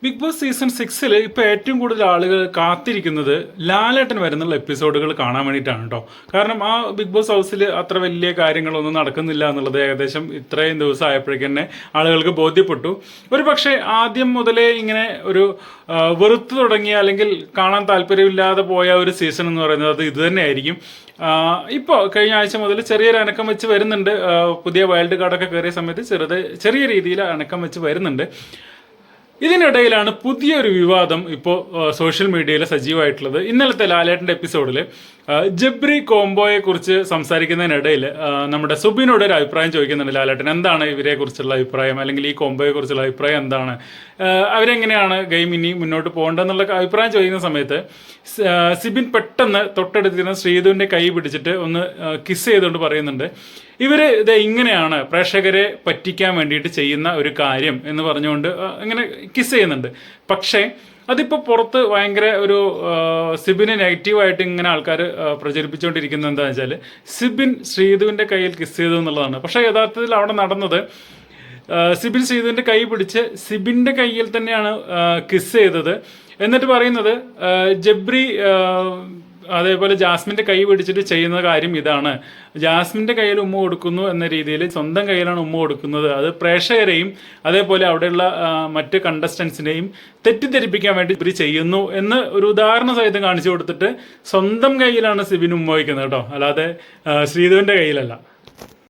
Big boss season 6 ഇപ്പോൾ ഏറ്റവും കൂടുതൽ ആളുകൾ കാത്തിരിക്കുന്നത് ലാലേട്ടൻ വരുന്നുള്ള എപ്പിസോഡുകൾ കാണാൻ വേണ്ടിയിട്ടാണ് കേട്ടോ. കാരണം ആ ബിഗ് ബോസ് ഹൗസിൽ അത്ര വലിയ കാര്യങ്ങളൊന്നും നടക്കുന്നില്ല എന്നുള്ളത് ഏകദേശം ഇത്രയും ദിവസം ആയപ്പോഴേക്ക് തന്നെ ആളുകൾക്ക് ബോധ്യപ്പെട്ടു. ഒരു പക്ഷേ ആദ്യം മുതലേ ഇങ്ങനെ ഒരു വെറുത്തു തുടങ്ങിയ അല്ലെങ്കിൽ കാണാൻ താല്പര്യമില്ലാതെ പോയ ഒരു സീസൺ എന്ന് പറയുന്നത് അത് ഇത് തന്നെയായിരിക്കും. ഇപ്പോൾ കഴിഞ്ഞ ആഴ്ച മുതൽ ചെറിയൊരു അനക്കം വെച്ച് വരുന്നുണ്ട്. പുതിയ വൈൽഡ് കാർഡൊക്കെ കയറിയ സമയത്ത് ചെറിയ രീതിയിൽ അനക്കം വെച്ച് വരുന്നുണ്ട്. ഇതിനിടയിലാണ് പുതിയൊരു വിവാദം ഇപ്പോൾ സോഷ്യൽ മീഡിയയിൽ സജീവമായിട്ടുള്ളത്. ഇന്നലത്തെ ലാലേട്ടൻ്റെ എപ്പിസോഡിൽ ജബ്രി കോംബോയെ കുറിച്ച് സംസാരിക്കുന്നതിനിടയിൽ നമ്മുടെ സുബിനോട് ഒരു അഭിപ്രായം ചോദിക്കുന്നുണ്ട് ലാലേട്ടൻ. എന്താണ് ഇവരെ കുറിച്ചുള്ള അഭിപ്രായം, അല്ലെങ്കിൽ ഈ കോംബോയെ കുറിച്ചുള്ള അഭിപ്രായം എന്താണ്, അവരെങ്ങനെയാണ് ഗെയിം ഇനി മുന്നോട്ട് പോകേണ്ടതെന്നുള്ള അഭിപ്രായം ചോദിക്കുന്ന സമയത്ത് സിബിൻ പെട്ടെന്ന് തൊട്ടടുത്തിരുന്ന ശ്രീധുവിൻ്റെ കൈ പിടിച്ചിട്ട് ഒന്ന് കിസ് ചെയ്തുകൊണ്ട് പറയുന്നുണ്ട്, ഇവർ ഇത് ഇങ്ങനെയാണ് പ്രേക്ഷകരെ പറ്റിക്കാൻ വേണ്ടിയിട്ട് ചെയ്യുന്ന ഒരു കാര്യം എന്ന് പറഞ്ഞുകൊണ്ട് ഇങ്ങനെ കിസ് ചെയ്യുന്നുണ്ട്. പക്ഷേ അതിപ്പോൾ പുറത്ത് ഭയങ്കര ഒരു സിബിന് നെഗറ്റീവായിട്ട് ഇങ്ങനെ ആൾക്കാർ പ്രചരിപ്പിച്ചുകൊണ്ടിരിക്കുന്നത് എന്താണെന്ന് വെച്ചാൽ സിബിൻ ശ്രീധുവിൻ്റെ കയ്യിൽ കിസ് ചെയ്തു എന്നുള്ളതാണ്. പക്ഷേ യഥാർത്ഥത്തിൽ അവിടെ നടന്നത് സിബിൻ ശ്രീധുവിൻ്റെ കൈ പിടിച്ച് സിബിൻ്റെ കയ്യിൽ തന്നെയാണ് കിസ് ചെയ്തത്. എന്നിട്ട് പറയുന്നത് ജബ്രി അതേപോലെ ജാസ്മിൻ്റെ കൈ പിടിച്ചിട്ട് ചെയ്യുന്ന കാര്യം ഇതാണ്, ജാസ്മിൻ്റെ കയ്യിൽ ഉമ്മ കൊടുക്കുന്നു എന്ന രീതിയിൽ സ്വന്തം കയ്യിലാണ് ഉമ്മ കൊടുക്കുന്നത്. അത് പ്രേക്ഷകരെയും അതേപോലെ അവിടെയുള്ള മറ്റ് കണ്ടസ്റ്റൻസിനെയും തെറ്റിദ്ധരിപ്പിക്കാൻ വേണ്ടി ഇവർ ചെയ്യുന്നു എന്ന് ഒരു ഉദാഹരണ സഹിതം കാണിച്ചു കൊടുത്തിട്ട് സ്വന്തം കയ്യിലാണ് സിബിൻ ഉമ്മ വയ്ക്കുന്നത് കേട്ടോ, അല്ലാതെ ശ്രീധുവിൻ്റെ കയ്യിലല്ല.